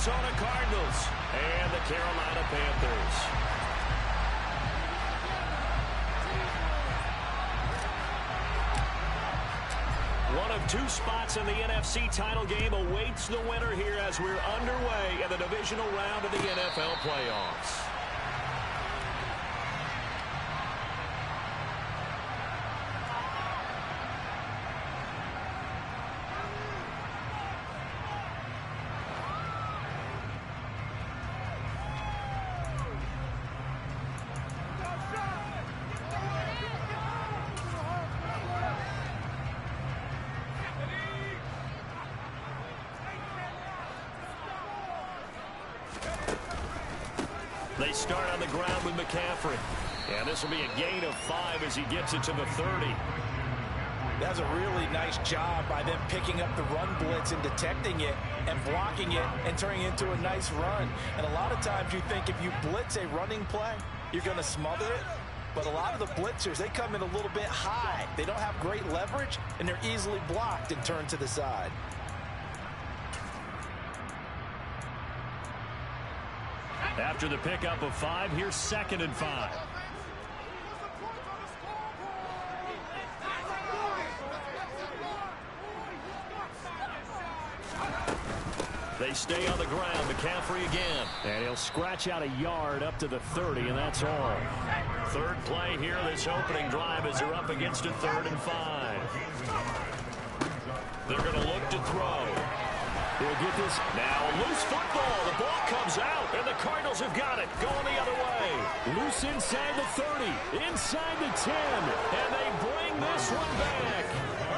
Arizona Cardinals and the Carolina Panthers. One of two spots in the NFC title game awaits the winner here as we're underway in the divisional round of the NFL playoffs. They start on the ground with McCaffrey. And this will be a gain of 5 as he gets it to the 30. That's a really nice job by them picking up the run blitz and detecting it and blocking it and turning it into a nice run. And a lot of times you think if you blitz a running play, you're going to smother it. But a lot of the blitzers, they come in a little bit high. They don't have great leverage, and they're easily blocked and turned to the side. After the pickup of 5, here's 2nd and 5. They stay on the ground. McCaffrey again. And he'll scratch out a yard up to the 30, and that's all. Third play here, this opening drive as they're up against a 3rd and 5. They're going to look to throw. He'll get this. Now a loose football. The ball comes out, and the Cardinals have got it. Going the other way. Loose inside the 30, inside the 10, and they bring this one back.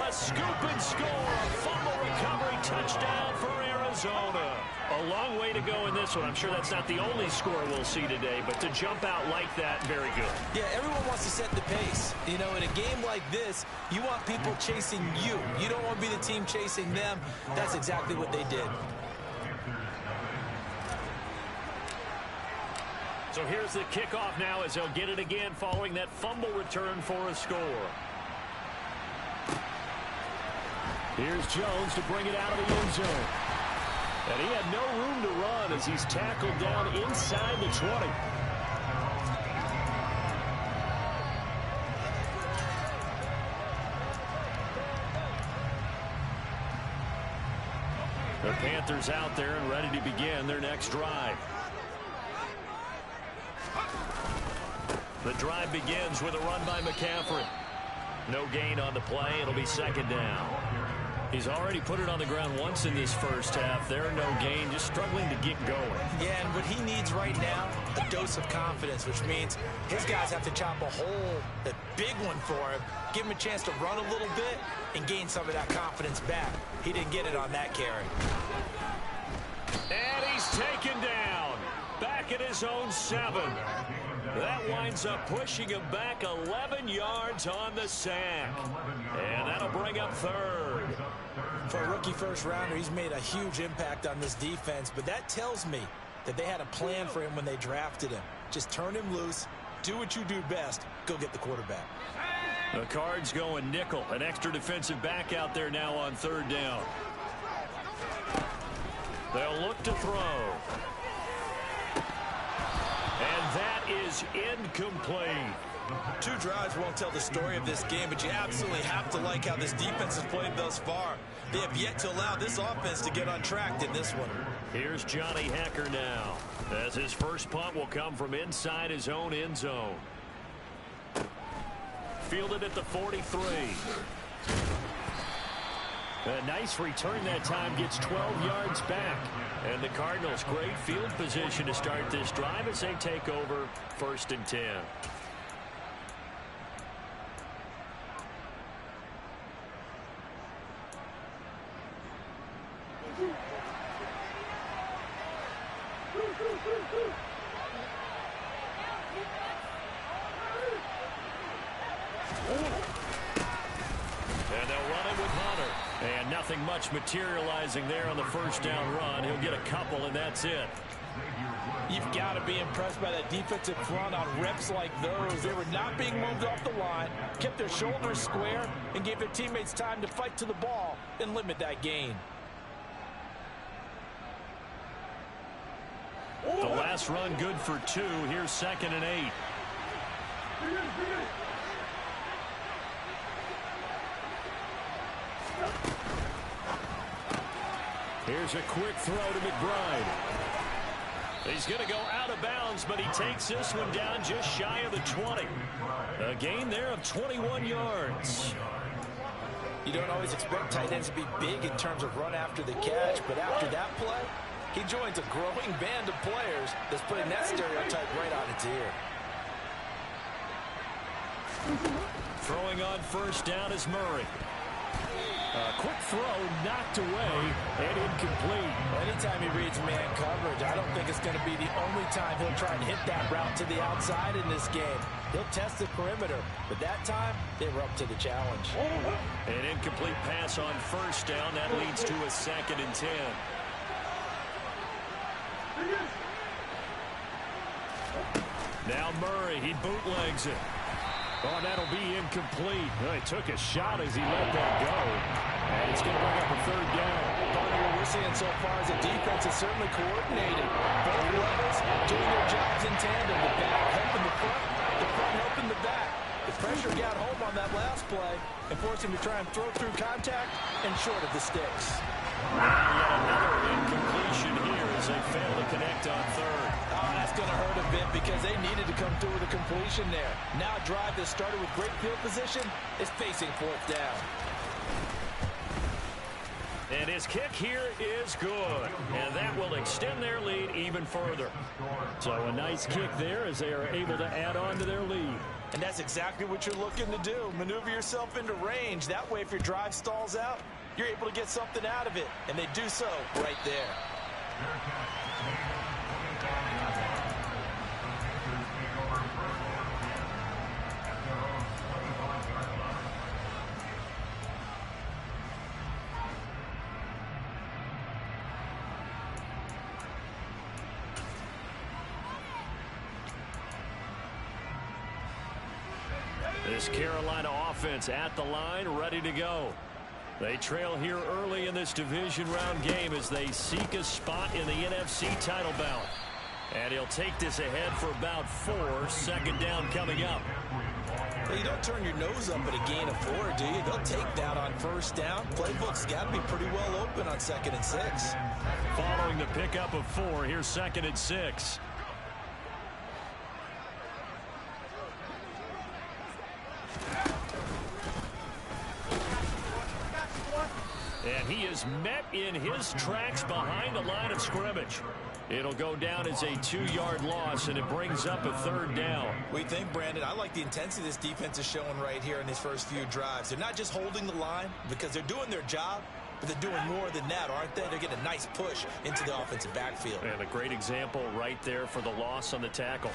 A scoop and score. A fumble recovery touchdown for Arizona. A long way to go in this one. I'm sure that's not the only score we'll see today, but to jump out like that, very good. Yeah, everyone wants to set the pace. You know, in a game like this, you want people chasing you. You don't want to be the team chasing them. That's exactly what they did. So here's the kickoff now as they'll get it again following that fumble return for a score. Here's Jones to bring it out of the end zone. And he had no room to run as he's tackled down inside the 20. The Panthers out there and ready to begin their next drive. The drive begins with a run by McCaffrey. No gain on the play. It'll be 2nd down. He's already put it on the ground once in this first half. There, no gain, just struggling to get going. Yeah, and what he needs right now, a dose of confidence, which means his guys have to chop a hole, a big one for him, give him a chance to run a little bit and gain some of that confidence back. He didn't get it on that carry. And he's taken down. Back at his own 7. That winds up pushing him back 11 yards on the sack. And that'll bring up 3rd. For a rookie first-rounder, he's made a huge impact on this defense, but that tells me that they had a plan for him when they drafted him. Just turn him loose, do what you do best, go get the quarterback. The Cards going nickel, an extra defensive back out there now on 3rd down. They'll look to throw. And that is incomplete. 2 drives won't tell the story of this game, but you absolutely have to like how this defense has played thus far. They have yet to allow this offense to get untracked in this one. Here's Johnny Hecker now, as his first punt will come from inside his own end zone. Fielded at the 43. A nice return that time, gets 12 yards back. And the Cardinals, great field position to start this drive as they take over 1st and 10. And they'll run it with Hunter. And nothing much materializing there on the first down run. He'll get a couple, and that's it. You've got to be impressed by that defensive front on reps like those. They were not being moved off the line, kept their shoulders square, and gave their teammates time to fight to the ball and limit that gain. The last run good for 2. Here's 2nd and 8. Here's a quick throw to McBride. He's going to go out of bounds, but he takes this one down just shy of the 20. A gain there of 21 yards. You don't always expect tight ends to be big in terms of run after the catch, but after that play, he joins a growing band of players that's putting that stereotype right on its ear. Throwing on first down is Murray. A quick throw knocked away and incomplete. Anytime he reads man coverage, I don't think it's going to be the only time he'll try and hit that route to the outside in this game. He'll test the perimeter, but that time they were up to the challenge. An incomplete pass on first down. That leads to a 2nd and 10. Now Murray, he bootlegs it. Oh, that'll be incomplete. Well, he took a shot as he let that go. And it's going to bring up a 3rd down. What we're seeing so far is the defense is certainly coordinated. Both levels doing their jobs in tandem. The back helping the front helping the back. The pressure got home on that last play and forced him to try and throw through contact and short of the sticks. Another incompletion here as they fail to connect on 3rd. Oh, that's going to hurt a bit because they needed to come through with a completion there. Now a drive that started with great field position is facing 4th down. And his kick here is good. And that will extend their lead even further. So a nice kick there as they are able to add on to their lead. And that's exactly what you're looking to do. Maneuver yourself into range. That way, if your drive stalls out, you're able to get something out of it. And they do so right there. This Carolina offense at the line, ready to go. They trail here early in this division round game as they seek a spot in the NFC title ballot. And he'll take this ahead for about 4. 2nd down coming up. Well, you don't turn your nose up at a gain of 4, do you? They'll take that on first down. Playbook's got to be pretty well open on 2nd and 6. Following the pickup of 4, here's 2nd and 6. And he is met in his tracks behind the line of scrimmage. It'll go down as a 2-yard loss, and it brings up a 3rd down. What do you think, Brandon? I like the intensity this defense is showing right here in these first few drives. They're not just holding the line because they're doing their job, but they're doing more than that, aren't they? They're getting a nice push into the offensive backfield. And a great example right there for the loss on the tackle.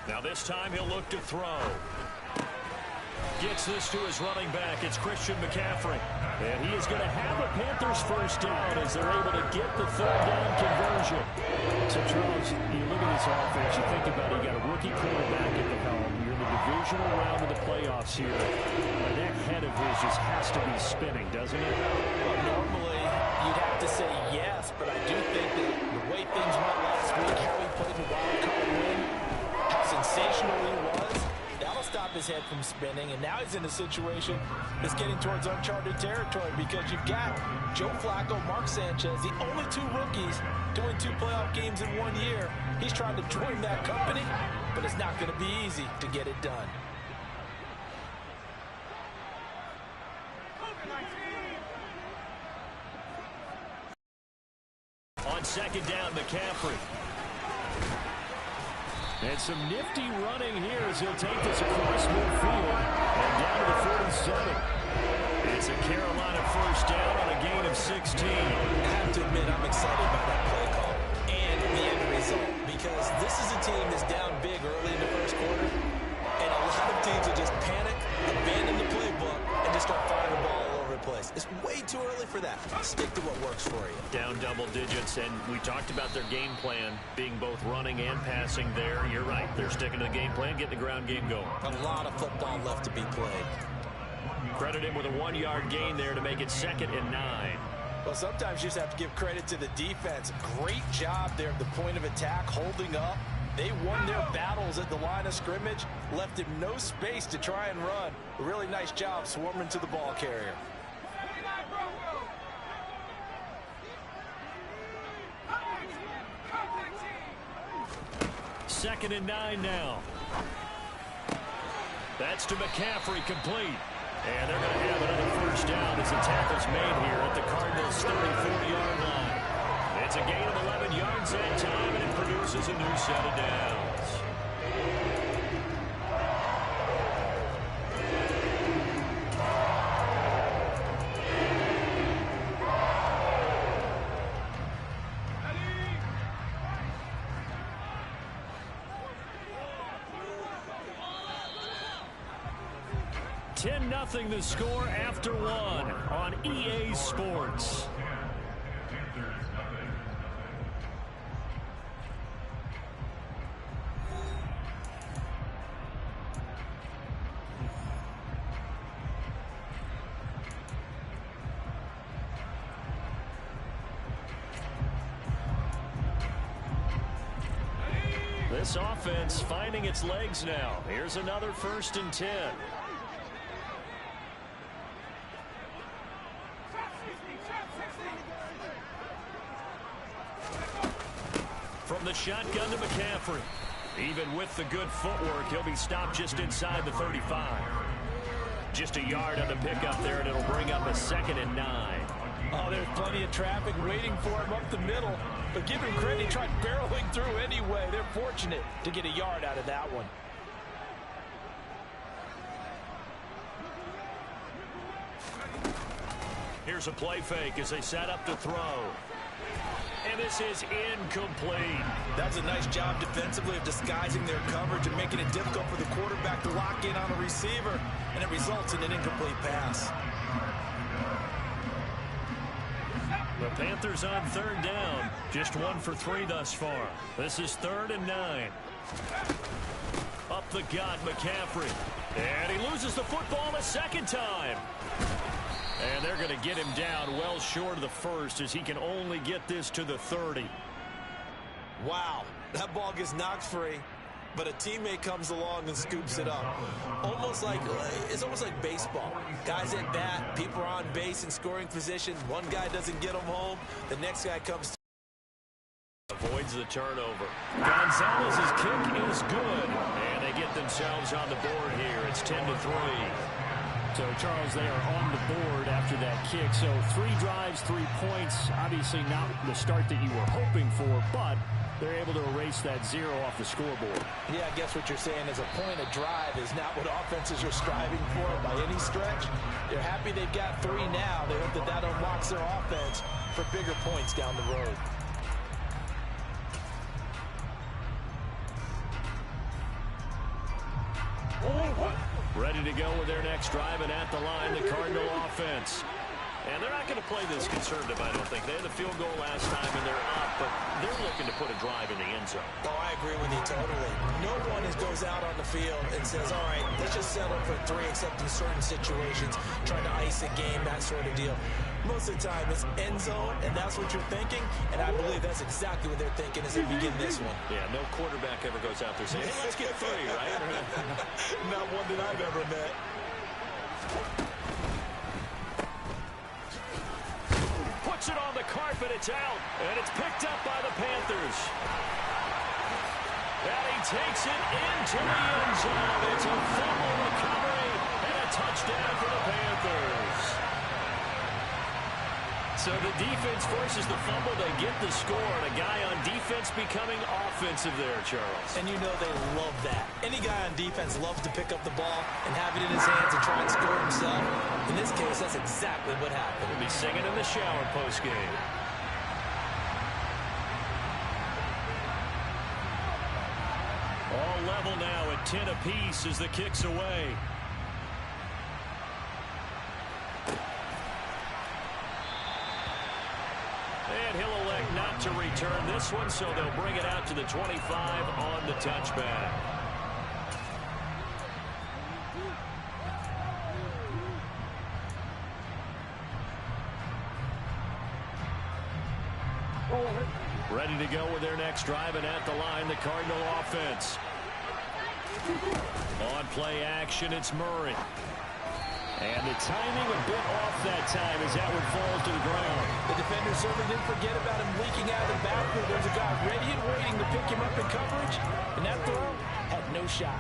Now this time he'll look to throw. Gets this to his running back. It's Christian McCaffrey. And he is going to have a Panthers first down as they're able to get the 3rd down conversion. So, Charles, you look at this offense, you think about it, you got a rookie quarterback at the helm. You're in the divisional round of the playoffs here. And that head of his just has to be spinning, doesn't it? Well, normally you'd have to say yes, but I do think that the way things went last week, how he played the wild card win, how sensational he was, that'll stop his head from spinning, and now he's in a situation that's getting towards uncharted territory because you've got Joe Flacco, Mark Sanchez, the only 2 rookies to win 2 playoff games in 1 year. He's trying to join that company, but it's not going to be easy to get it done. On 2nd down, McCaffrey. And some nifty running here as he'll take this across midfield and down to the 47. It's a Carolina first down on a gain of 16. I have to admit, I'm excited by that play call and the end result because this is a team that's down big early in the first quarter, and a lot of teams will just panic, abandon the playbook, and just start firing the ball all over the place. It's way too early for that. Stick to what works for you. Down double digits, and we talked about their game plan being both running and passing there. You're right. They're sticking to the game plan, getting the ground game going. A lot of football left to be played. Credit him with a 1-yard gain there to make it 2nd and 9. Well, sometimes you just have to give credit to the defense. Great job there at the point of attack, holding up. They won their battles at the line of scrimmage, left him no space to try and run. A really nice job swarming to the ball carrier. Second and 9 now. That's to McCaffrey, complete. And they're going to have another first down as the tackle's made here at the Cardinals' 34-yard line. It's a gain of 11 yards that time, and it produces a new set of downs. Nothing the score after one on EA Sports. This offense finding its legs now. Here's another 1st and 10. From the shotgun to McCaffrey. Even with the good footwork, he'll be stopped just inside the 35. Just a yard on the pickup there, and it'll bring up a 2nd and 9. Oh, there's plenty of traffic waiting for him up the middle. But give him credit, he tried barreling through anyway. They're fortunate to get a yard out of that one. Here's a play fake as they set up to throw. And this is incomplete. That's a nice job defensively of disguising their coverage and making it difficult for the quarterback to lock in on a receiver, and it results in an incomplete pass. The Panthers on 3rd down. Just 1 for 3 thus far. This is 3rd and 9. Up the gut, McCaffrey. And he loses the football a 2nd time. And they're going to get him down well short of the 1st as he can only get this to the 30. Wow, that ball gets knocked free, but a teammate comes along and scoops it up. It's almost like baseball. Guys at bat, people are on base in scoring position. One guy doesn't get them home, the next guy comes. Avoids the turnover. Gonzalez's kick is good, and they get themselves on the board here. It's 10-3. So, Charles, they are on the board after that kick. So 3 drives, 3 points. Obviously not the start that you were hoping for, but they're able to erase that 0 off the scoreboard. Yeah, I guess what you're saying is a point of drive is not what offenses are striving for by any stretch. They're happy they've got 3 now. They hope that that unlocks their offense for bigger points down the road. Ready to go with their next drive, and at the line, the Cardinal offense. And they're not going to play this conservative, I don't think. They had the field goal last time, and they're up, but they're looking to put a drive in the end zone. Oh, I agree with you totally. No one goes out on the field and says, all right, let's just settle for 3, except in certain situations, trying to ice a game, that sort of deal. Most of the time, it's end zone, and that's what you're thinking, and I believe that's exactly what they're thinking as they begin this one. Yeah, no quarterback ever goes out there saying, hey, let's get 3, right? Not one that I've ever met. Puts it on the carpet, it's out, and it's picked up by the Panthers. And he takes it into the end zone. It's a fumble recovery and a touchdown for the Panthers. So the defense forces the fumble, they get the score, and a guy on defense becoming offensive there, Charles. And you know they love that. Any guy on defense loves to pick up the ball and have it in his hands and try and score himself. In this case, that's exactly what happened. He'll be singing in the shower post-game. All level now at 10 apiece as the kick's away. And he'll elect not to return this one, so they'll bring it out to the 25 on the touchback. to go with their next drive, and at the line, the Cardinal offense. On play action, it's Murray. And the timing a bit off that time as that one falls to the ground. The defender certainly didn't forget about him leaking out of the backfield. There's a guy ready and waiting to pick him up in coverage, and that throw had no shot.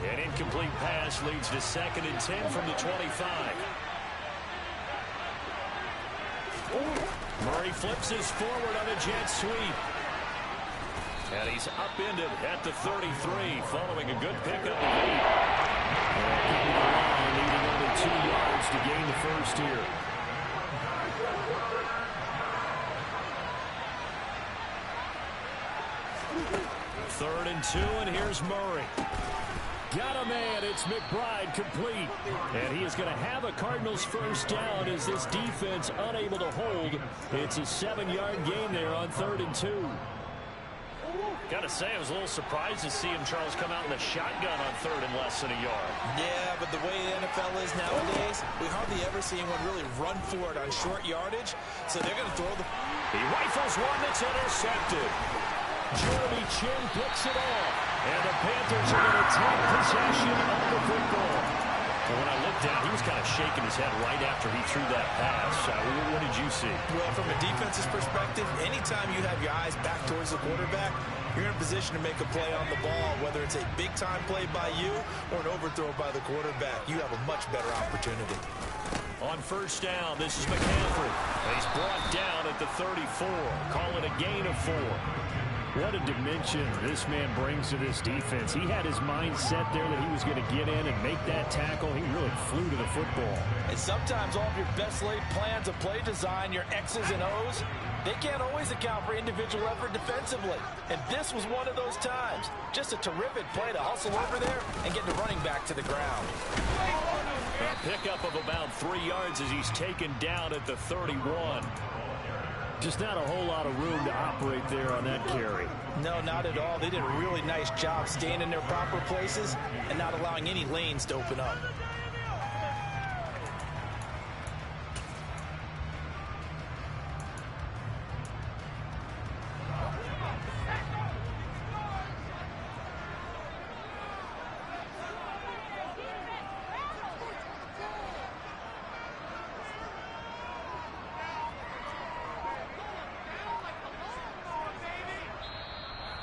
An incomplete pass leads to 2nd and 10 from the 25. Murray flips his forward on a jet sweep. And he's upended at the 33 following a good pickup of 8. Needing only 2 yards to gain the first here. Third and 2, and here's Murray. Got a man. It's McBride complete. And he is going to have a Cardinals first down as this defense unable to hold. It's a 7-yard gain there on 3rd and 2. Got to say, I was a little surprised to see him, Charles, come out in the shotgun on 3rd and less than a yard. Yeah, but the way the NFL is nowadays, we hardly ever see anyone really run for it on short yardage. So they're going to throw the... He rifles one that's intercepted. Jeremy Chin picks it off. And the Panthers are going to take possession of the football. And when I looked down, he was kind of shaking his head right after he threw that pass. What did you see? Well, from a defense's perspective, anytime you have your eyes back towards the quarterback, you're in a position to make a play on the ball, whether it's a big-time play by you or an overthrow by the quarterback. You have a much better opportunity. On first down, this is McCaffrey. And he's brought down at the 34. Call it a gain of 4. What a dimension this man brings to this defense. He had his mind set there that he was going to get in and make that tackle. He really flew to the football. And sometimes all of your best laid plans of play design, your X's and O's, they can't always account for individual effort defensively. And this was one of those times. Just a terrific play to hustle over there and get the running back to the ground. A pickup of about 3 yards as he's taken down at the 31. Just not a whole lot of room to operate there on that carry. No, not at all. They did a really nice job staying in their proper places and not allowing any lanes to open up.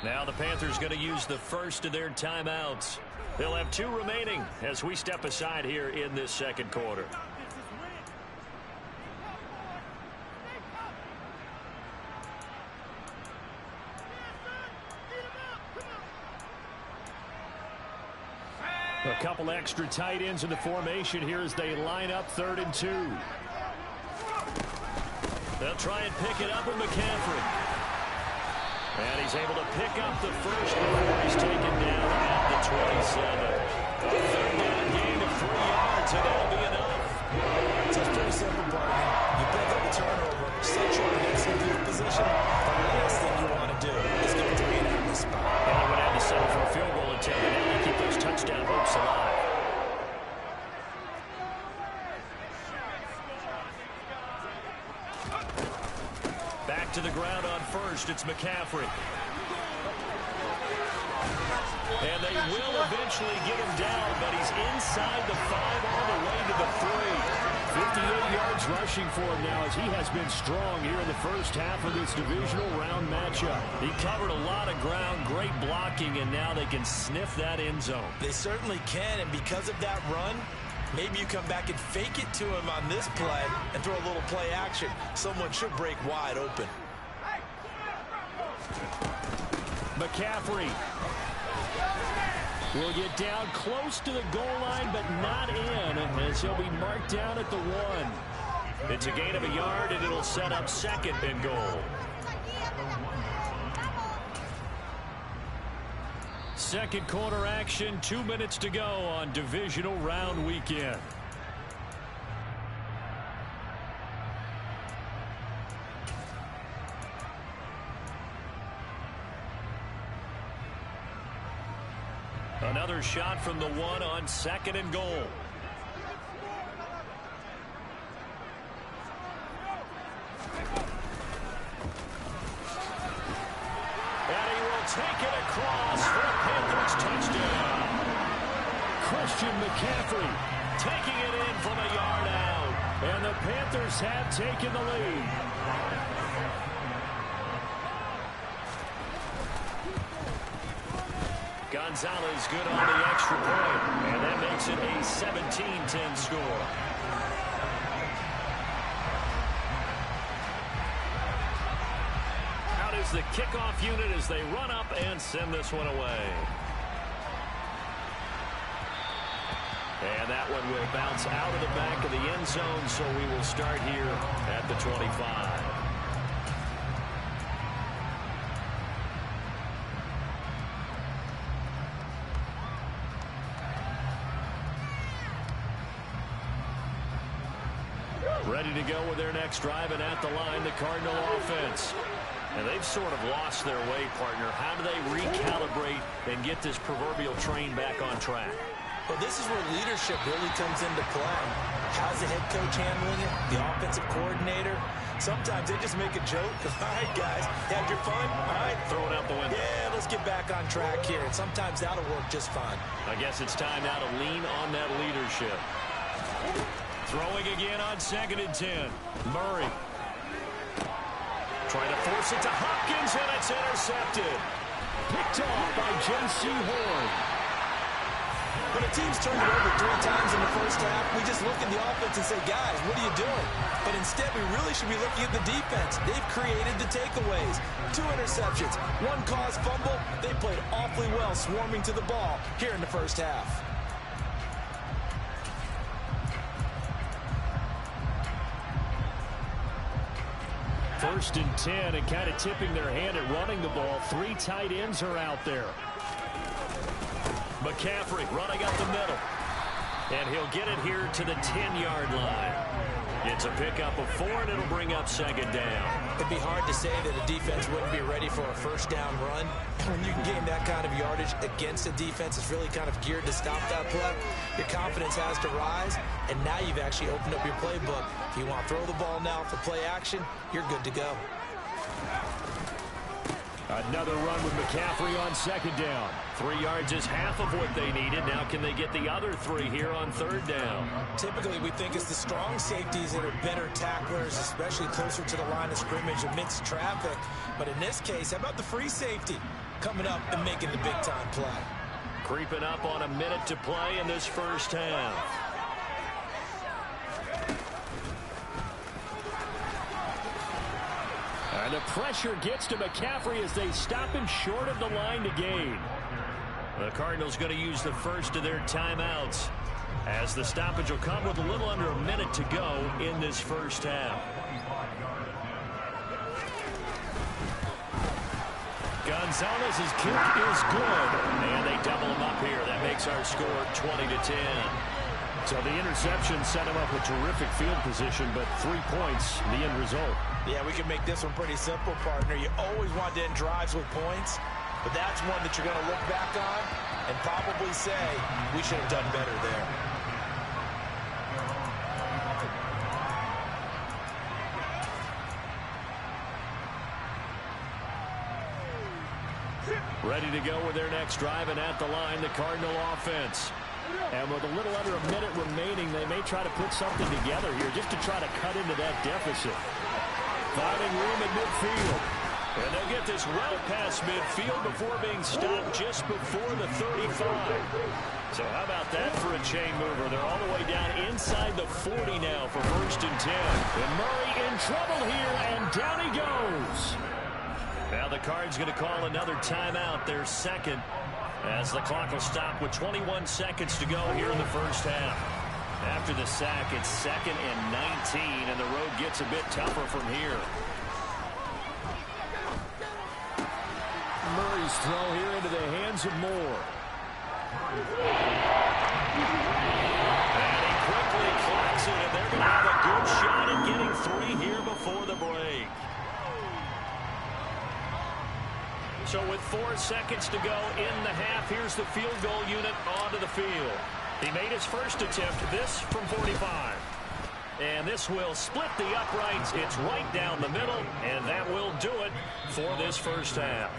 Now the Panthers going to use the first of their timeouts. They'll have 2 remaining as we step aside here in this second quarter. A couple extra tight ends in the formation here as they line up 3rd and 2. They'll try and pick it up with McCaffrey. And he's able to pick up the first before he's taken down at the 27. A 3rd down gain of 3 yards, and that'll be enough. It's a pretty simple, partner. You pick up a turnover, set your next field position. The last thing you want to do is get 3 and out of the spot. And they would have to settle for a field goal attempt, and now they keep those touchdown hopes alive. Back to the ground on first. It's McCaffrey. And they will eventually get him down, but he's inside the 5 all the way to the 3. 58 yards rushing for him now as he has been strong here in the first half of this divisional round matchup. He covered a lot of ground, great blocking, and now they can sniff that end zone. They certainly can, and because of that run, maybe you come back and fake it to him on this play and throw a little play action. Someone should break wide open. McCaffrey will get down close to the goal line, but not in, as he'll be marked down at the 1. It's a gain of a yard, and it'll set up 2nd and goal. Second quarter action, 2 minutes to go on divisional round weekend. Another shot from the one on 2nd and goal. And he will take it across for a Panthers touchdown. Christian McCaffrey taking it in from a yard out. And the Panthers have taken the lead. Gonzalez good on the extra point. And that makes it a 17-10 score. Out is the kickoff unit as they run up and send this one away. And that one will bounce out of the back of the end zone, so we will start here at the 25. Ready to go with their next drive, and at the line, the Cardinal offense. And they've sort of lost their way, partner. How do they recalibrate and get this proverbial train back on track? Well, this is where leadership really comes into play. How's the head coach handling it? The offensive coordinator? Sometimes they just make a joke. All right, guys, had your fun? All right. Throw it out the window. Yeah, let's get back on track here. And sometimes that'll work just fine. I guess it's time now to lean on that leadership. Throwing again on 2nd and 10. Murray. Trying to force it to Hopkins, and it's intercepted. Picked off by J.C. Horn. When a team's turned it over 3 times in the first half, we just look at the offense and say, guys, what are you doing? But instead, we really should be looking at the defense. They've created the takeaways. 2 interceptions, 1 caused fumble. They played awfully well swarming to the ball here in the first half. First and 10, and kind of tipping their hand at running the ball. 3 tight ends are out there. McCaffrey running up the middle. And he'll get it here to the 10-yard line. It's a pickup of 4, and it'll bring up 2nd down. It'd be hard to say that a defense wouldn't be ready for a first down run. When you can gain that kind of yardage against a defense that's really kind of geared to stop that play, your confidence has to rise, and now you've actually opened up your playbook. If you want to throw the ball now for play action, you're good to go. Another run with McCaffrey on 2nd down. 3 yards is half of what they needed. Now can they get the other 3 here on 3rd down? Typically, we think it's the strong safeties that are better tacklers, especially closer to the line of scrimmage amidst traffic. But in this case, how about the free safety coming up and making the big-time play? Creeping up on a minute to play in this first half. And the pressure gets to McCaffrey as they stop him short of the line to gain. The Cardinals going to use the first of their timeouts, as the stoppage will come with a little under a minute to go in this first half. Gonzalez's kick is good, and they double him up here. That makes our score 20-10. So the interception set him up with terrific field position, but 3 points, the end result. Yeah, we can make this one pretty simple, partner. You always want to end drives with points, but that's one that you're going to look back on and probably say, we should have done better there. Ready to go with their next drive, and at the line, the Cardinal offense. And with a little under a minute remaining, they may try to put something together here just to try to cut into that deficit. Finding room at midfield. And they'll get this well past midfield before being stopped just before the 35. So how about that for a chain mover? They're all the way down inside the 40 now for 1st and 10. And Murray in trouble here, and down he goes. Now the Cards going to call another timeout, their second, as the clock will stop with 21 seconds to go here in the first half. After the sack, it's 2nd and 19, and the road gets a bit tougher from here. Murray's throw here into the hands of Moore. And he quickly clocks it, and they're going to have a good shot at getting 3 here before the break. So with 4 seconds to go in the half, here's the field goal unit onto the field. He made his first attempt, this from 45. And this will split the uprights. It's right down the middle, and that will do it for this first half.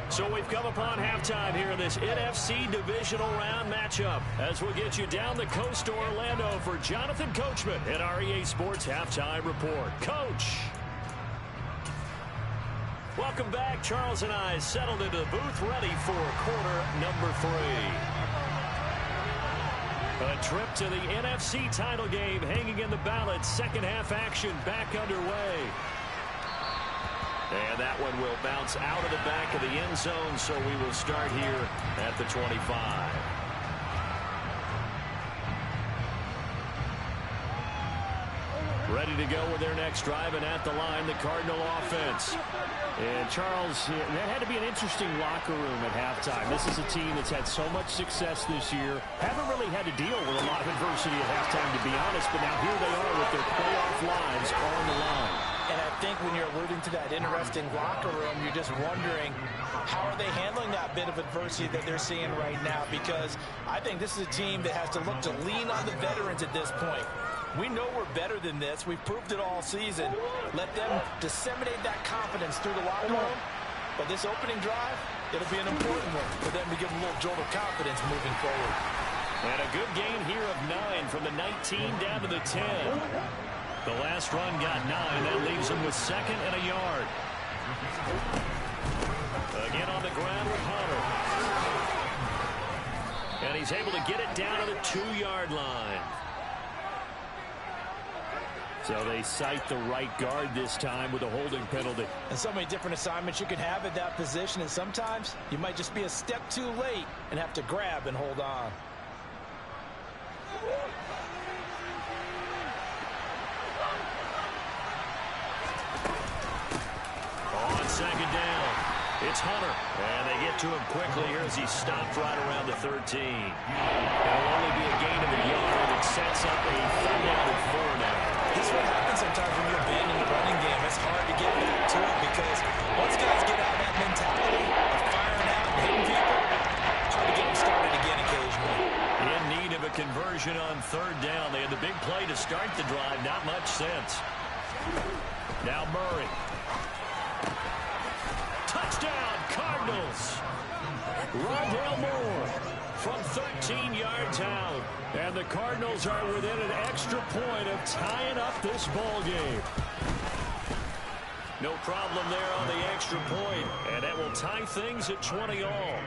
So we've come upon halftime here in this NFC Divisional Round matchup as we'll get you down the coast to Orlando for Jonathan Coachman at our EA Sports Halftime Report. Coach. Welcome back. Charles and I settled into the booth ready for quarter number 3. A trip to the NFC title game hanging in the balance. Second half action back underway. And that one will bounce out of the back of the end zone, so we will start here at the 25. Ready to go with their next drive, and at the line, the Cardinal offense. And Charles, that had to be an interesting locker room at halftime. This is a team that's had so much success this year. Haven't really had to deal with a lot of adversity at halftime, to be honest, but now here they are with their playoff lives on the line. And I think when you're alluding to that interesting locker room, you're just wondering, how are they handling that bit of adversity that they're seeing right now? Because I think this is a team that has to look to lean on the veterans at this point. We know we're better than this. We've proved it all season. Let them disseminate that confidence through the locker room. But this opening drive, it'll be an important one for them to give them a little jolt of confidence moving forward. And a good gain here of 9 from the 19 down to the 10. The last run got 9. That leaves him with second and a yard. Again on the ground with Hunter. And he's able to get it down to the 2-yard line. So they cite the right guard this time with a holding penalty. And so many different assignments you can have at that position, and sometimes you might just be a step too late and have to grab and hold on. On second down, it's Hunter. And they get to him quickly here as he stopped right around the 13. It'll only be a gain of a yard that sets up a 3rd down and 4 now. This is what happens sometimes when you abandon the running game. It's hard to get back to it because once guys get out of that mentality of firing out and hitting people, hard to get them started again occasionally. In need of a conversion on 3rd down. They had the big play to start the drive. Not much sense. Now Murray. Touchdown, Cardinals. Rondale Moore from 13 yards out. And the Cardinals are within an extra point of tying up this ball game. No problem there on the extra point. And that will tie things at 20 all.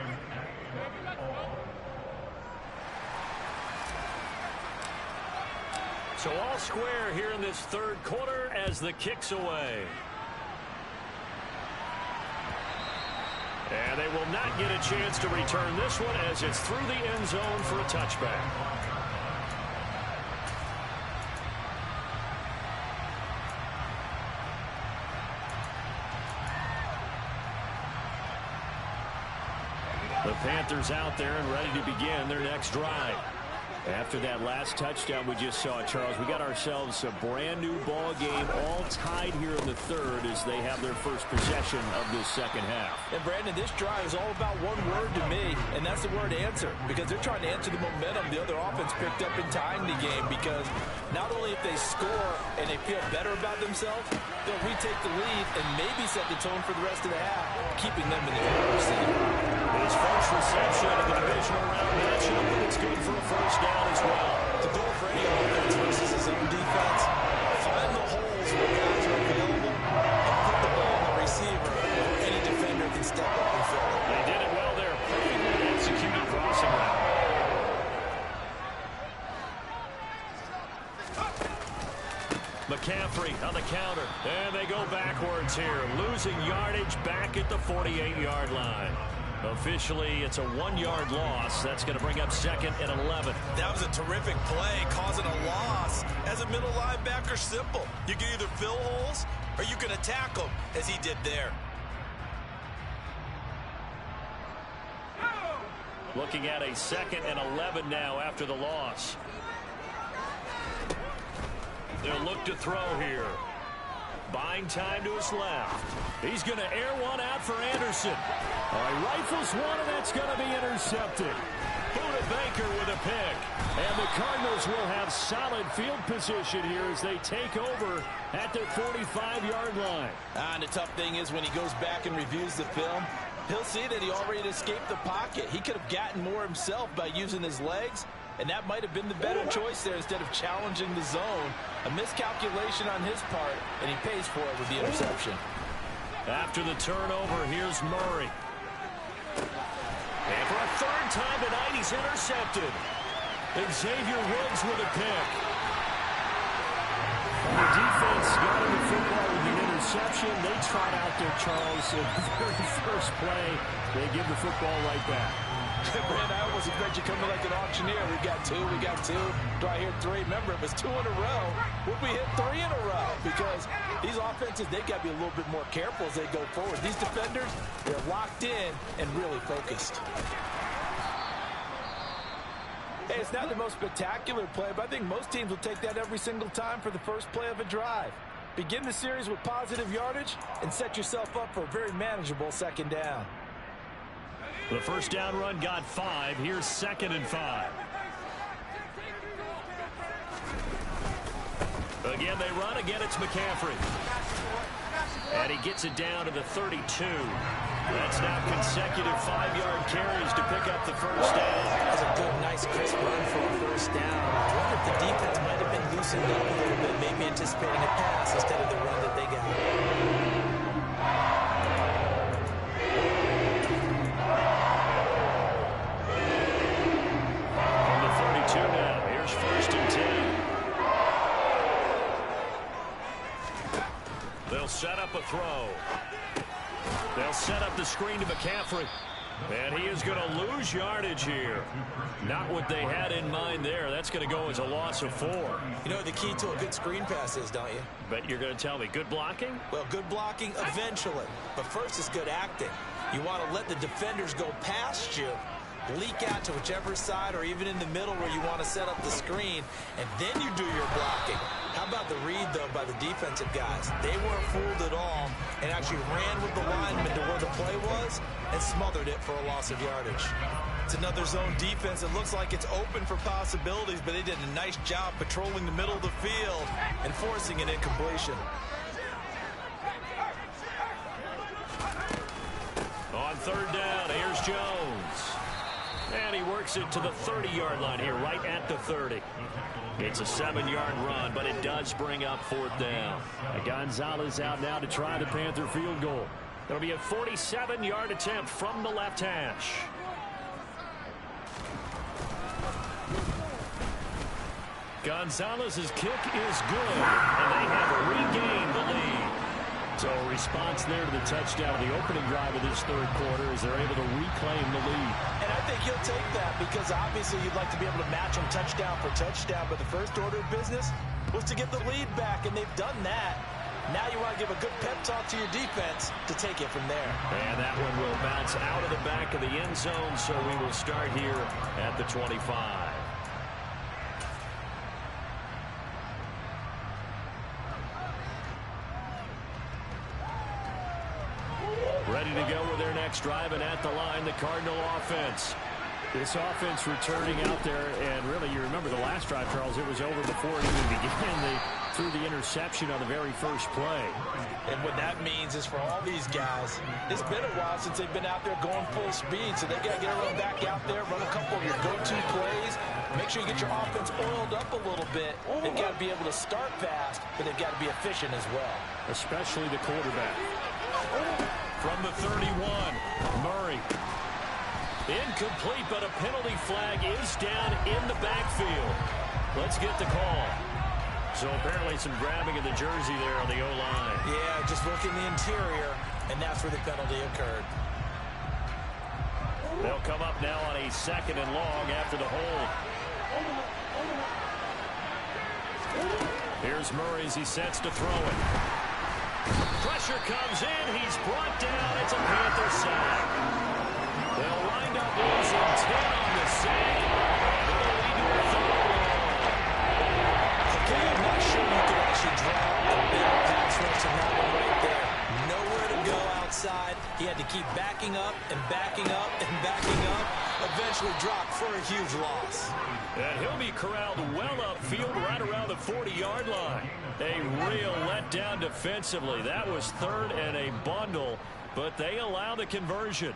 So all square here in this 3rd quarter as the kick's away. And they will not get a chance to return this one as it's through the end zone for a touchback. The Panthers out there and ready to begin their next drive. After that last touchdown we just saw, Charles, we got ourselves a brand new ball game, all tied here in the 3rd as they have their first possession of this second half. And Brandon, this drive is all about one word to me, and that's the word answer, because they're trying to answer the momentum the other offense picked up in tying the game, because not only if they score and they feel better about themselves, they'll retake the lead and maybe set the tone for the rest of the half, keeping them in the driver's seat. His first reception of the divisional round matchup, and it's good for a first down as well. To go for any offense versus his own defense, find the holes where guys are available and put the ball on the receiver where any defender can step up and fill it. They did it well there. Perfectly executed crossing route. McCaffrey on the counter. And they go backwards here. Losing yardage back at the 48-yard line. Officially, it's a 1-yard loss. That's going to bring up 2nd and 11. That was a terrific play, causing a loss. As a middle linebacker, simple. You can either fill holes or you can attack them, as he did there. Looking at a 2nd and 11 now after the loss. They'll look to throw here. buying time to his left. He's going to air one out for Anderson. He rifles one, and that's going to be intercepted. Buda Baker with a pick. And the Cardinals will have solid field position here as they take over at their 45-yard line. And the tough thing is when he goes back and reviews the film, he'll see that he already escaped the pocket. He could have gotten more himself by using his legs, and that might have been the better choice there instead of challenging the zone. A miscalculation on his part, and he pays for it with the interception. After the turnover, here's Murray. And for a third time tonight, he's intercepted. Xavier Woods with a pick. The defense got in the football with the interception. They trot out there, Charles. In the very first play, they give the football right back. Brand, I almost expect you coming like an auctioneer. We got two. Do I hear three? Remember, it was 2 in a row. Would we hit 3 in a row? Because these offenses, they got to be a little bit more careful as they go forward. These defenders, they're locked in and really focused. Hey, it's not the most spectacular play, but I think most teams will take that every single time for the first play of a drive. Begin the series with positive yardage and set yourself up for a very manageable second down. The first down run got 5. Here's 2nd and 5. Again, they run. Again, it's McCaffrey. And he gets it down to the 32. That's now consecutive 5-yard carries to pick up the first down. That's a good, nice, crisp run for a first down. I wonder if the defense might have been loosened up a little bit, maybe anticipating a pass instead of the run that they got. On the 32 now. Here's 1st and 10. They'll set up a throw. They'll set up the screen to McCaffrey. And he is going to lose yardage here. Not what they had in mind there. That's going to go as a loss of 4. You know what the key to a good screen pass is, don't you? But you're going to tell me, good blocking? Well, good blocking eventually. But first it's good acting. You want to let the defenders go past you, leak out to whichever side or even in the middle where you want to set up the screen, and then you do your blocking. How about the read, though, by the defensive guys? They weren't fooled at all and actually ran with the lineman to where the play was and smothered it for a loss of yardage. It's another zone defense. It looks like it's open for possibilities, but they did a nice job patrolling the middle of the field and forcing an incompletion. On 3rd down, here's Jones. And he works it to the 30-yard line here, right at the 30. It's a 7-yard run, but it does bring up 4th down. Gonzalez out now to try the Panther field goal. It'll be a 47-yard attempt from the left hash. Gonzalez's kick is good, and they have regained the lead. So a response there to the touchdown, the opening drive of this 3rd quarter, as they're able to reclaim the lead. And I think he'll take that because obviously you'd like to be able to match them touchdown for touchdown, but the first order of business was to get the lead back, and they've done that. Now you want to give a good pep talk to your defense to take it from there. And that one will bounce out of the back of the end zone, so we will start here at the 25. Ready to go with their next drive, and at the line, the Cardinal offense. This offense returning out there, and really, you remember the last drive, Charles, it was over before it even began. They threw the interception on the very first play. And what that means is for all these guys, it's been a while since they've been out there going full speed, so they got to get everyone back out there, run a couple of your go-to plays, make sure you get your offense oiled up a little bit. They've got to be able to start fast, but they've got to be efficient as well. Especially the quarterback. From the 31, Murray. Incomplete, but a penalty flag is down in the backfield. Let's get the call. So apparently some grabbing of the jersey there on the O-line. Yeah, just look in the interior, and that's where the penalty occurred. They'll come up now on a 2nd and long after the hold. Here's Murray as he sets to throw it. Pressure comes in. He's brought down. It's a Panther sack. They'll wind up losing 10 on the sack. They'll lead to a 3rd and long. Okay, I'm not sure you can actually draw a better pass rush than that eventually dropped for a huge loss. And he'll be corralled well upfield right around the 40-yard line. A real letdown defensively. That was third and a bundle, but they allow the conversion.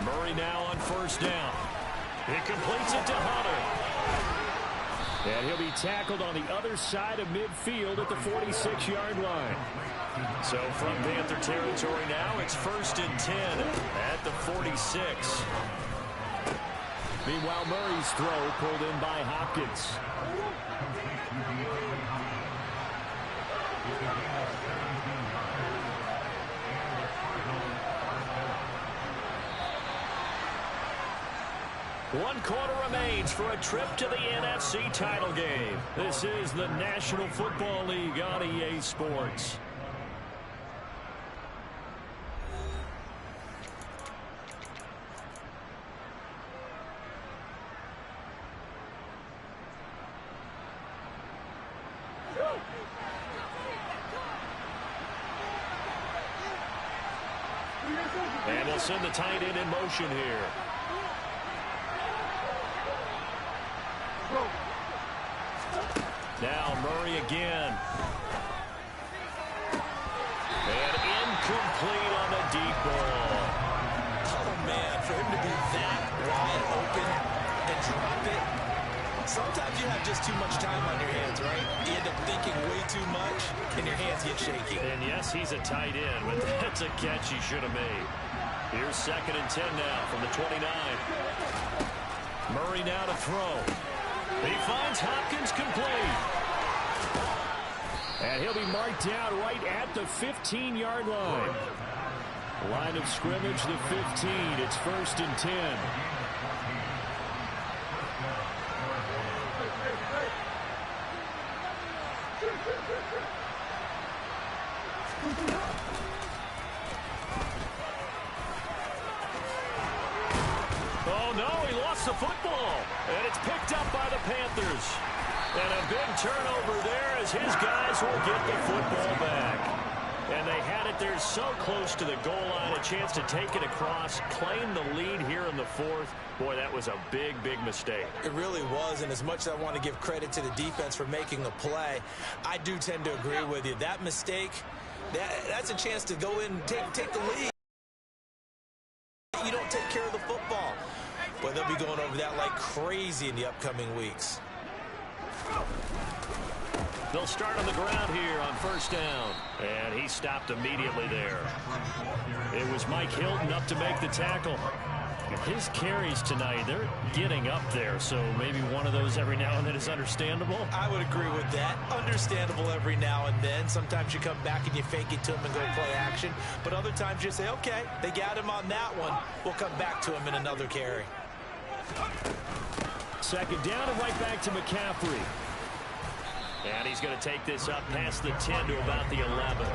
Murray now on first down. He completes it to Hunter. And he'll be tackled on the other side of midfield at the 46-yard line. So from Panther territory now, it's 1st and 10 at the 46. Meanwhile, Murray's throw pulled in by Hopkins. One quarter remains for a trip to the NFC title game. This is the National Football League on EA Sports. And they'll send the tight end in motion here. Now Murray again. And incomplete on the deep ball. Oh, man, for him to be that wide open and drop it. Sometimes you have just too much time on your hands, right? You end up thinking way too much, and your hands get shaky. And yes, he's a tight end, but that's a catch he should have made. Here's 2nd and 10 now from the 29. Murray now to throw. He finds Hopkins complete. And he'll be marked down right at the 15-yard line. Line of scrimmage, the 15. It's 1st and 10. Oh, no, he lost the football. And it's picked up by the Panthers. And a big turnover there as his guys will get the football back. And they had it there so close to the goal line, a chance to take it across, claim the lead here in the 4th. Boy, that was a big, big mistake. It really was, and as much as I want to give credit to the defense for making the play, I do tend to agree with you. That mistake, that's a chance to go in and take the lead. You don't take care of the football. But they'll be going over that like crazy in the upcoming weeks. They'll start on the ground here on first down. And he stopped immediately there. It was Mike Hilton up to make the tackle. His carries tonight, they're getting up there, so maybe one of those every now and then is understandable. I would agree with that. Understandable every now and then. Sometimes you come back and you fake it to him and go play action. But other times you say, okay, they got him on that one. We'll come back to him in another carry. 2nd down and right back to McCaffrey. And he's going to take this up past the 10 to about the 11.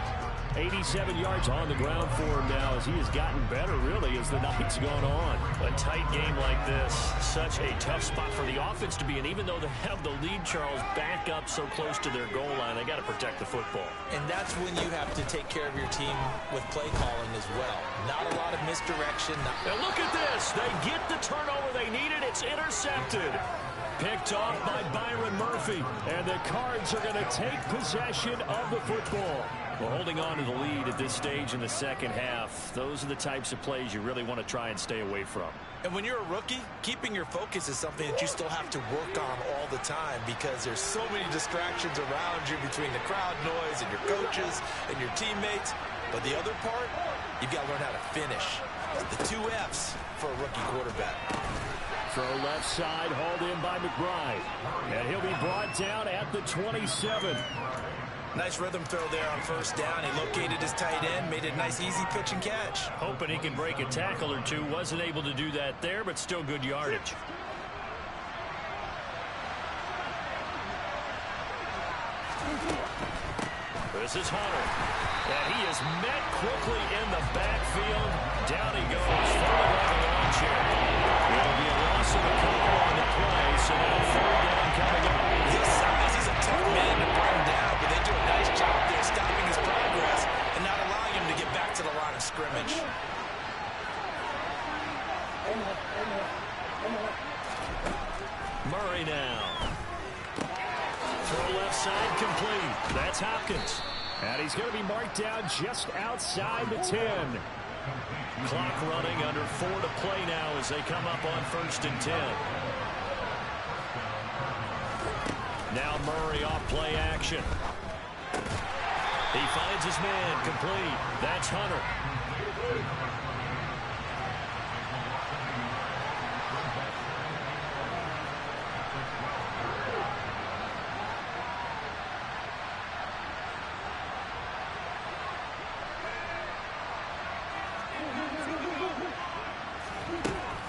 87 yards on the ground for him now as he has gotten better, really, as the night's gone on. A tight game like this, such a tough spot for the offense to be in. Even though they have the lead, Charles, back up so close to their goal line, they got to protect the football. And that's when you have to take care of your team with play calling as well. Not a lot of misdirection. And look at this. They get the turnover they needed. It's intercepted. Picked off by Byron Murphy. And the Cards are going to take possession of the football. Well, holding on to the lead at this stage in the second half, those are the types of plays you really want to try and stay away from. And when you're a rookie, keeping your focus is something that you still have to work on all the time because there's so many distractions around you between the crowd noise and your coaches and your teammates. But the other part, you've got to learn how to finish. The 2 F's for a rookie quarterback. Throw left side, hauled in by McBride. And he'll be brought down at the 27. Nice rhythm throw there on first down. He located his tight end, made a nice easy pitch and catch. Hoping he can break a tackle or two. Wasn't able to do that there, but still good yardage. This is Hunter. And he is met quickly in the backfield. Down he goes, falling like a lawn chair. It'll be a loss of a couple on the play, so now 3rd down coming up. His size is a tough man to bring down, but they do a nice job there stopping his progress Murray now. Throw left side complete. That's Hopkins. And he's going to be marked down just outside the 10. Clock running, under 4 to play now as they come up on 1st and 10. Now Murray off play action. He finds his man complete. That's Hunter.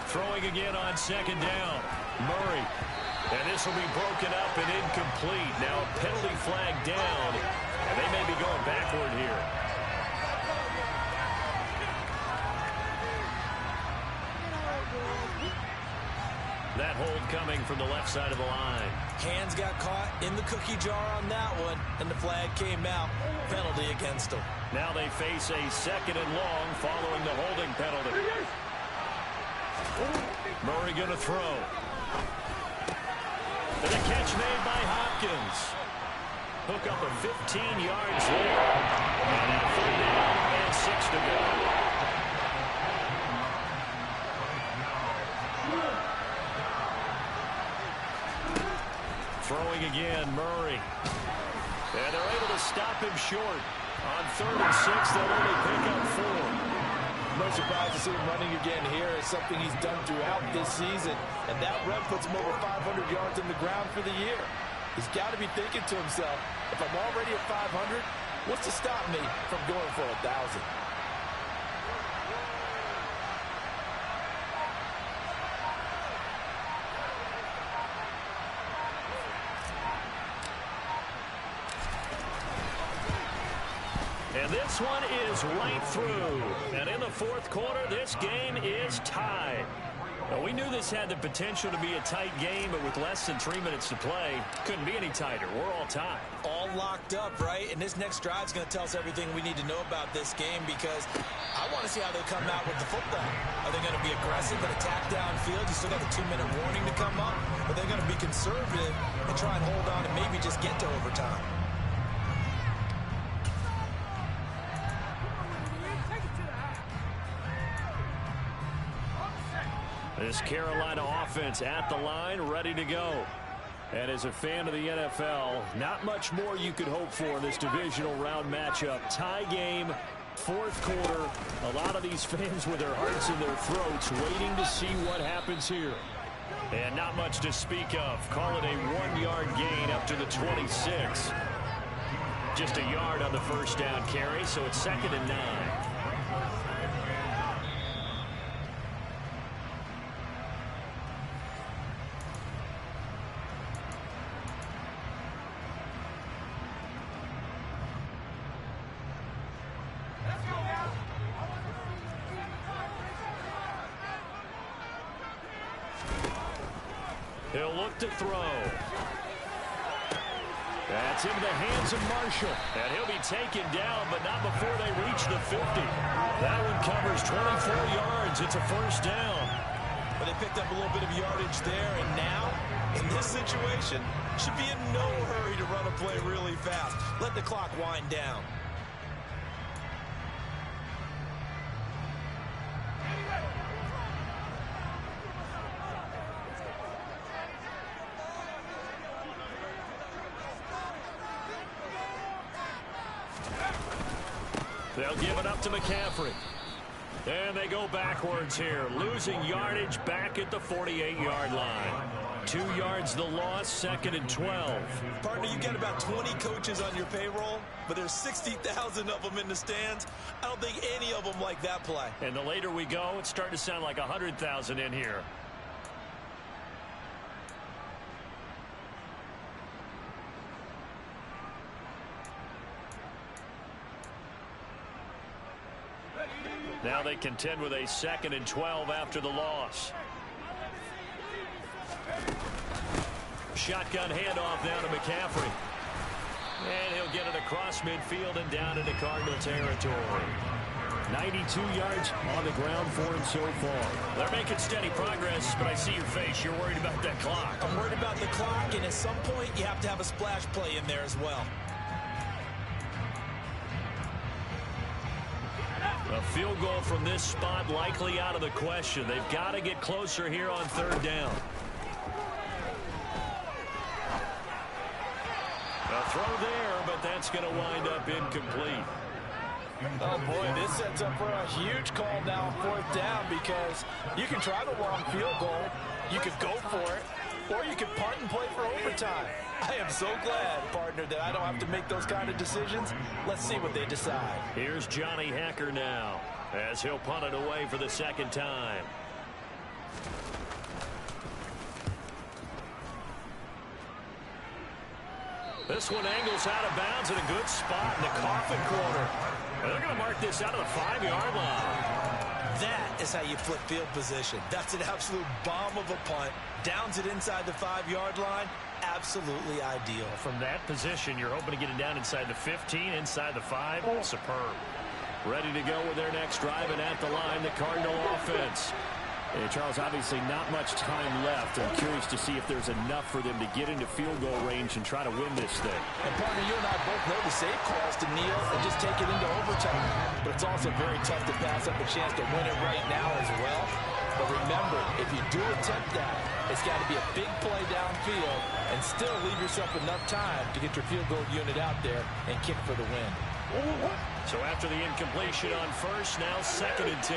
Throwing again on 2nd down. Murray. And this will be broken up and incomplete. Now a penalty flag down. And they may be going backward here. That hold coming from the left side of the line. Hands got caught in the cookie jar on that one, and the flag came out. Penalty against them. Now they face a 2nd and long following the holding penalty. Murray going to throw. And a catch made by Hopkins. Hook up a 15 yards there. And now 3rd down and 6 to go. Throwing again, Murray. And they're able to stop him short. On 3rd and 6, they'll only pick up 4. No surprise to see him running again here. It's something he's done throughout this season. And that run puts him over 500 yards in the ground for the year. He's got to be thinking to himself, if I'm already at 500, what's to stop me from going for 1,000? And this one is right through. And in the 4th quarter, this game is tied. Well, we knew this had the potential to be a tight game, but with less than 3 minutes to play, couldn't be any tighter. We're all tied. All locked up, right? And this next drive is going to tell us everything we need to know about this game, because I want to see how they come out with the football. Are they going to be aggressive and attack downfield? You still got a 2-minute warning to come up. Or are they going to be conservative and try and hold on and maybe just get to overtime? This Carolina offense at the line, ready to go. And as a fan of the NFL, not much more you could hope for in this divisional round matchup. Tie game, 4th quarter. A lot of these fans with their hearts in their throats waiting to see what happens here. And not much to speak of. Call it a 1-yard gain up to the 26. Just a yard on the 1st down carry, so it's 2nd and 9. He'll look to throw. That's into the hands of Marshall. And he'll be taken down, but not before they reach the 50. That one covers 24 yards. It's a 1st down. But they picked up a little bit of yardage there, and now, in this situation, should be in no hurry to run a play really fast. Let the clock wind down. They'll give it up to McCaffrey. And they go backwards here, losing yardage back at the 48-yard line. 2 yards the loss, 2nd and 12. Partner, you got about 20 coaches on your payroll, but there's 60,000 of them in the stands. I don't think any of them like that play. And the later we go, it's starting to sound like 100,000 in here. Now they contend with a 2nd and 12 after the loss. Shotgun handoff down to McCaffrey. And he'll get it across midfield and down into Cardinal territory. 92 yards on the ground for him so far. They're making steady progress, but I see your face. You're worried about that clock. I'm worried about the clock, and at some point, you have to have a splash play in there as well. A field goal from this spot likely out of the question. They've got to get closer here on third down. A throw there, but that's going to wind up incomplete. Oh, boy, this sets up for a huge call now on fourth down because you can try the long field goal, you could go for it, or you could punt and play for overtime. I am so glad, partner, that I don't have to make those kind of decisions. Let's see what they decide. Here's Johnny Hacker now as he'll punt it away for the second time. This one angles out of bounds in a good spot in the coffin corner. And they're going to mark this out of the 5-yard line. That is how you flip field position. That's an absolute bomb of a punt. Downs it inside the 5-yard line. Absolutely ideal. From that position, you're hoping to get it down inside the 15, inside the 5. Superb. Ready to go with their next drive, and at the line, the Cardinal offense. And Charles, obviously not much time left. I'm curious to see if there's enough for them to get into field goal range and try to win this thing. And partner, you and I both know the safe calls to kneel and just take it into overtime. But it's also very tough to pass up a chance to win it right now as well. But remember, if you do attempt that, it's got to be a big play downfield and still leave yourself enough time to get your field goal unit out there and kick for the win. So after the incompletion on first, now 2nd and 10.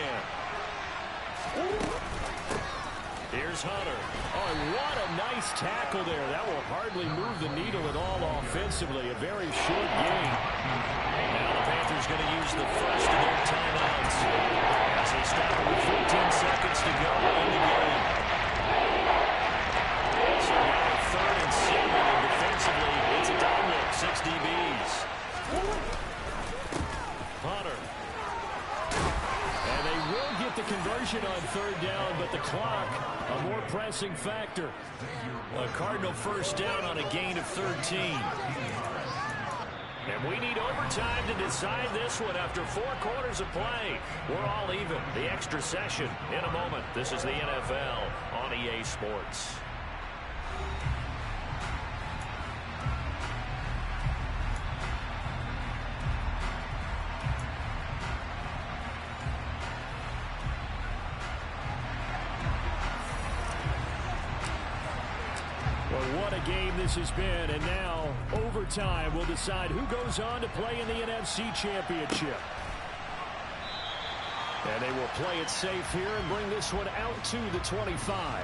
Here's Hunter. Oh, and what a nice tackle there. That will hardly move the needle at all offensively. A very short game. Now the Panthers going to use the first of their timeouts as they stop with 14 seconds to go in the game. So now 3rd and 7, and defensively, it's a dime look. 6 DBs. Hunter. And they will get the conversion on 3rd down, but the clock, a more pressing factor. A Cardinal first down on a gain of 13. And we need overtime to decide this one after 4 quarters of play. We're all even. The extra session in a moment. This is the NFL on EA Sports. What a game this has been, and now overtime will decide who goes on to play in the NFC Championship. And they will play it safe here and bring this one out to the 25.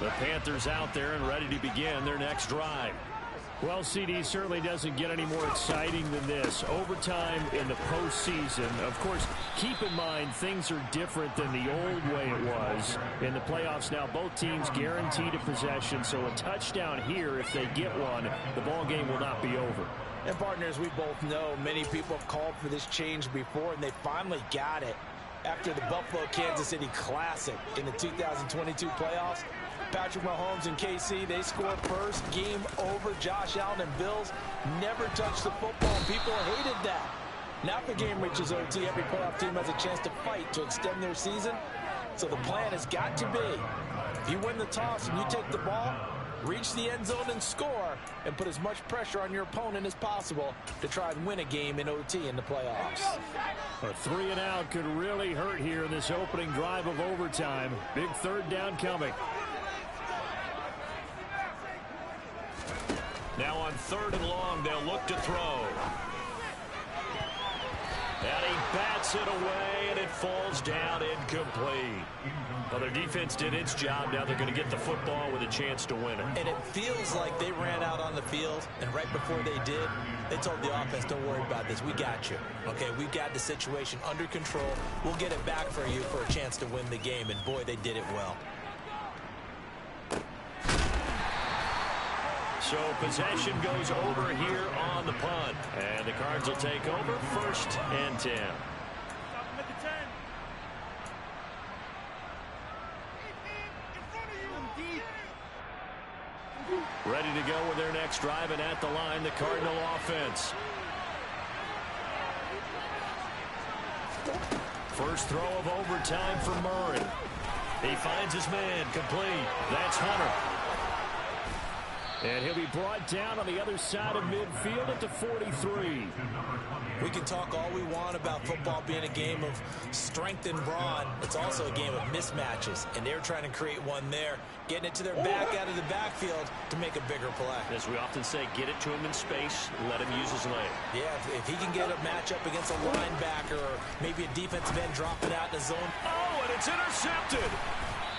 The Panthers out there and ready to begin their next drive. Well, CD, certainly doesn't get any more exciting than this. Overtime in the postseason. Of course, keep in mind things are different than the old way it was. In the playoffs now, both teams guaranteed a possession, so a touchdown here, if they get one, the ball game will not be over. And partners, we both know many people have called for this change before, and they finally got it. After the Buffalo-Kansas City Classic in the 2022 playoffs, Patrick Mahomes and KC, they scored first. Game over. Josh Allen and Bills never touched the football, and people hated that. Now if the game reaches OT, every playoff team has a chance to fight to extend their season. So the plan has got to be, if you win the toss and you take the ball, reach the end zone and score, and put as much pressure on your opponent as possible to try and win a game in OT in the playoffs. A 3-and-out could really hurt here in this opening drive of overtime. Big 3rd down coming. Now on 3rd and long, they'll look to throw. And he bats it away, and it falls down incomplete. Well, their defense did its job. Now they're going to get the football with a chance to win it. And it feels like they ran out on the field, and right before they did, they told the offense, don't worry about this. We got you. Okay, we've got the situation under control. We'll get it back for you for a chance to win the game. And, boy, they did it well. So possession goes over here on the punt. And the Cards will take over 1st and 10. Ready to go with their next drive, and at the line, the Cardinal offense. First throw of overtime for Murray. He finds his man, complete. That's Hunter. And he'll be brought down on the other side of midfield at the 43. We can talk all we want about football being a game of strength and brawn. It's also a game of mismatches, and they're trying to create one there, getting it to their back out of the backfield to make a bigger play. As we often say, get it to him in space, let him use his leg. Yeah, if he can get a matchup against a linebacker or maybe a defensive end dropping out in the zone. Oh, and it's intercepted.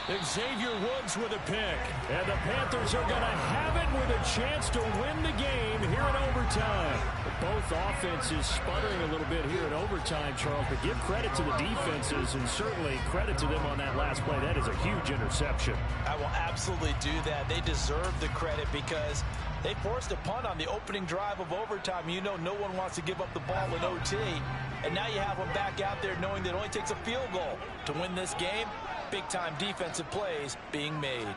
Xavier Woods with a pick. And the Panthers are going to have it with a chance to win the game here in overtime. Both offenses sputtering a little bit here in overtime, Charles, but give credit to the defenses and certainly credit to them on that last play. That is a huge interception. I will absolutely do that. They deserve the credit because they forced a punt on the opening drive of overtime. You know no one wants to give up the ball in OT. And now you have them back out there knowing that it only takes a field goal to win this game. Big-time defensive plays being made.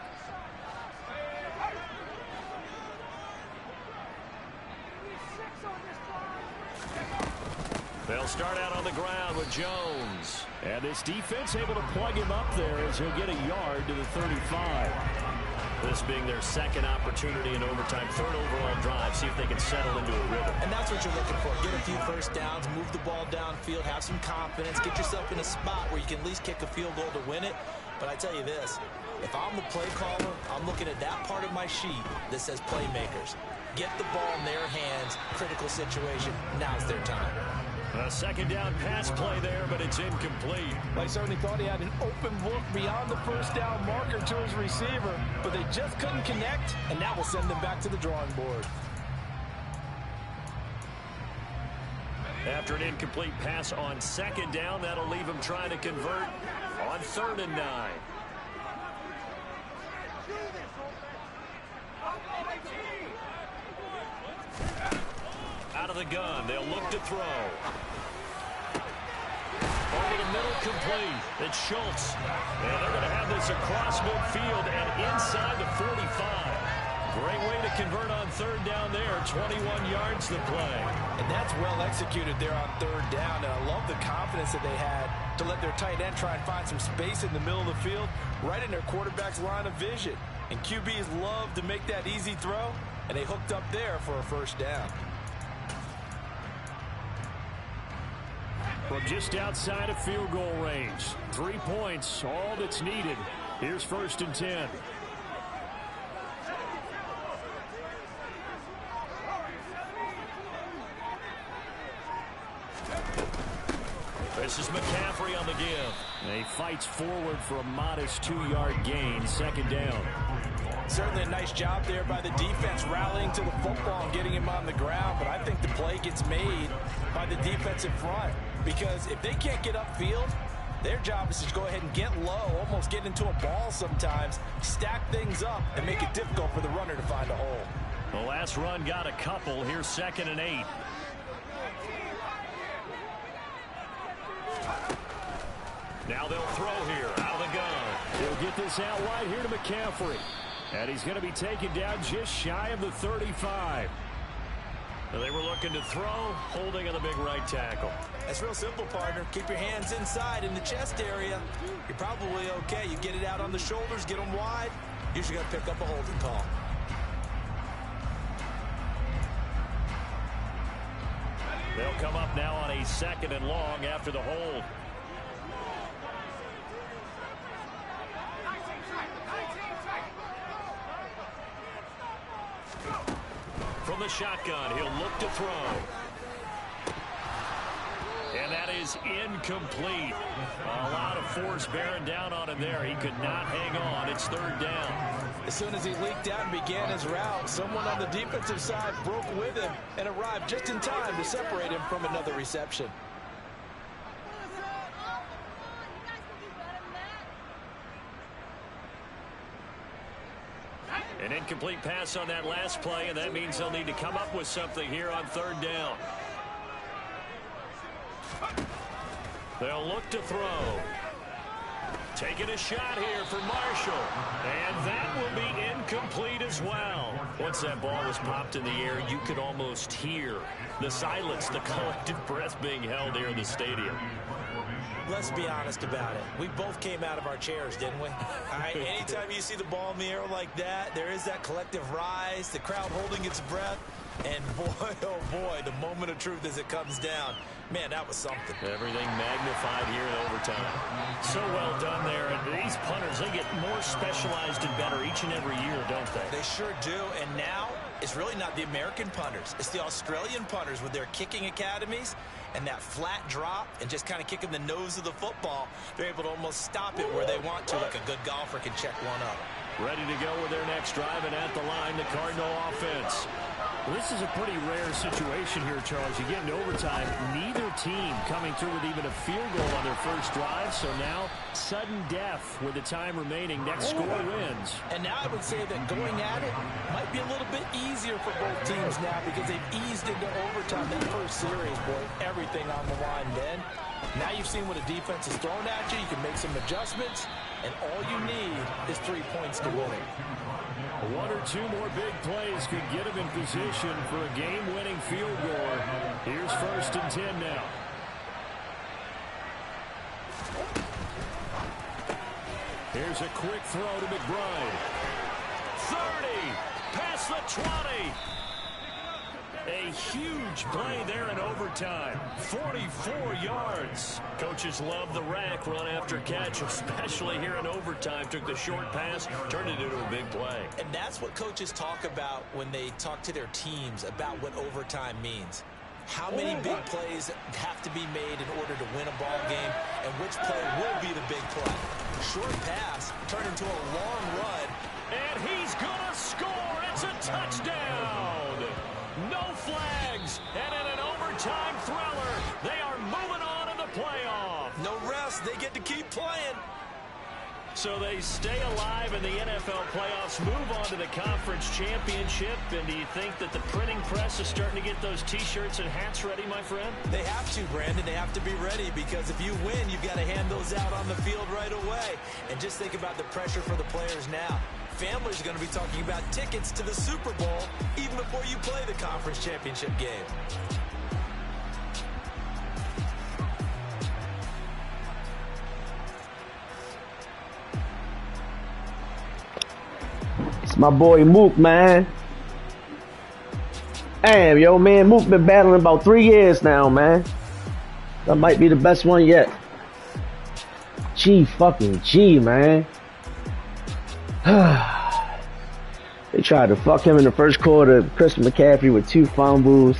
They'll start out on the ground with Jones. And this defense able to plug him up there as he'll get a yard to the 35. This being their second opportunity in overtime, third overall drive. See if they can settle into a rhythm. And that's what you're looking for. Get a few first downs, move the ball downfield, have some confidence, get yourself in a spot where you can at least kick a field goal to win it. But I tell you this, if I'm the play caller, I'm looking at that part of my sheet that says playmakers. Get the ball in their hands, critical situation, now's their time. A second down pass play there, but it's incomplete. I certainly thought he had an open look beyond the first down marker to his receiver, but they just couldn't connect, and that will send them back to the drawing board. After an incomplete pass on second down, that'll leave him trying to convert on 3rd and 9. Out of the gun, they'll look to throw. Over the middle, complete. It's Schultz. And they're going to have this across midfield and inside the 45. Great way to convert on 3rd down there. 21 yards to play. And that's well executed there on 3rd down. And I love the confidence that they had to let their tight end try and find some space in the middle of the field, right in their quarterback's line of vision. And QBs love to make that easy throw, and they hooked up there for a first down. From just outside of field goal range. 3 points, all that's needed. Here's 1st and 10. This is McCaffrey on the give. And he fights forward for a modest 2-yard gain, 2nd down. Certainly a nice job there by the defense rallying to the football and getting him on the ground, but I think the play gets made by the defensive front because if they can't get upfield, their job is to go ahead and get low, almost get into a ball sometimes, stack things up, and make it difficult for the runner to find a hole. The last run got a couple. Here's 2nd and 8. Now they'll throw here out of the gun. He'll get this out wide here to McCaffrey. And he's going to be taken down just shy of the 35. And they were looking to throw, holding on the big right tackle. That's real simple, partner. Keep your hands inside in the chest area. You're probably okay. You get it out on the shoulders, get them wide. Usually got to pick up a holding call. They'll come up now on a 2nd and long after the hold. From the shotgun, he'll look to throw. And that is incomplete. A lot of force bearing down on him there. He could not hang on. It's 3rd down. As soon as he leaked out and began his route, someone on the defensive side broke with him and arrived just in time to separate him from another reception. An incomplete pass on that last play, and that means they'll need to come up with something here on third down. They'll look to throw. Taking a shot here for Marshall. And that will be incomplete as well. Once that ball was popped in the air, you could almost hear the silence, the collective breath being held here in the stadium. Let's be honest about it. We both came out of our chairs, didn't we? All right, anytime you see the ball in the air like that, there is that collective rise, the crowd holding its breath. And boy, oh boy, the moment of truth as it comes down. Man, that was something. Everything magnified here in overtime. So well done there. And these punters, they get more specialized and better each and every year, don't they? They sure do. And now it's really not the American punters. It's the Australian punters with their kicking academies and that flat drop and just kind of kicking the nose of the football. They're able to almost stop it where they want to, like a good golfer can check one up. Ready to go with their next drive, and at the line, the Cardinal offense. Well, this is a pretty rare situation here, Charles. You get in overtime, neither team coming through with even a field goal on their first drive. So now, sudden death with the time remaining. Next score wins. And now I would say that going at it might be a little bit easier for both teams now because they've eased into overtime. That first series, boy, everything on the line then. Now you've seen what a defense is thrown at you. You can make some adjustments, and all you need is 3 points to win it. One or two more big plays could get him in position for a game-winning field goal. Here's 1st and 10 now. Here's a quick throw to McBride. 30, past the 20. A huge play there in overtime. 44 yards. Coaches love the rack run after catch, especially here in overtime. Took the short pass, turned it into a big play. And that's what coaches talk about when they talk to their teams about what overtime means. How many big plays have to be made in order to win a ball game, and which play will be the big play. Short pass turned into a long run. And he's going to score. It's a touchdown. No flags, and in an overtime thriller, they are moving on in the playoff. No rest, they get to keep playing. So they stay alive in the NFL playoffs, move on to the conference championship. And do you think that the printing press is starting to get those T-shirts and hats ready, my friend? They have to, Brandon. They have to be ready because if you win, you've got to hand those out on the field right away. And just think about the pressure for the players now. Families are going to be talking about tickets to the Super Bowl even before you play the conference championship game. It's my boy Mook, man. Damn, yo, man, Mook been battling about 3 years now, man. That might be the best one yet. G, man. They tried to fuck him in the first quarter. Chris McCaffrey with 2 fumbles.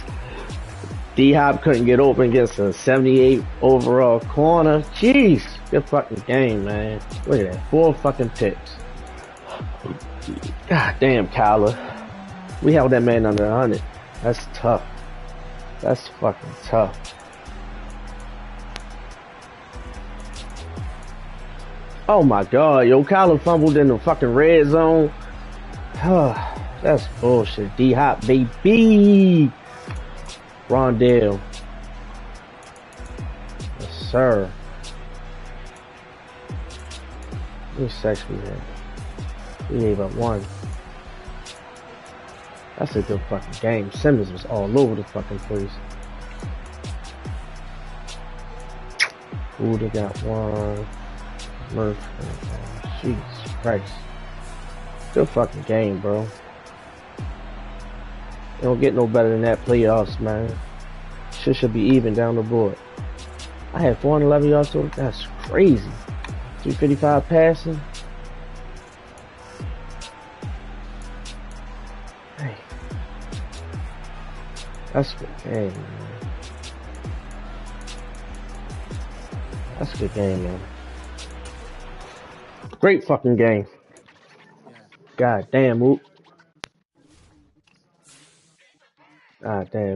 D-Hop couldn't get open against a 78 overall corner. Jeez, good fucking game, man. Look at that, 4 fucking picks. God damn, Kyler. We held that man under 100. That's tough. That's fucking tough. Oh my god, yo, Kyler fumbled in the fucking red zone. That's bullshit. D-Hop, baby. Rondale. Yes, sir. How many sacks we had? We gave up 1. That's a good fucking game. Simmons was all over the fucking place. Ooh, they got 1. Murphy. Jesus Christ. Good fucking game, bro. It don't get no better than that playoffs, man. Shit should be even down the board. I had 411 yards total. That's crazy. 255 passing. Hey. That's a good game, man. That's a good game, man. Great fucking game. God damn, Mook. God damn.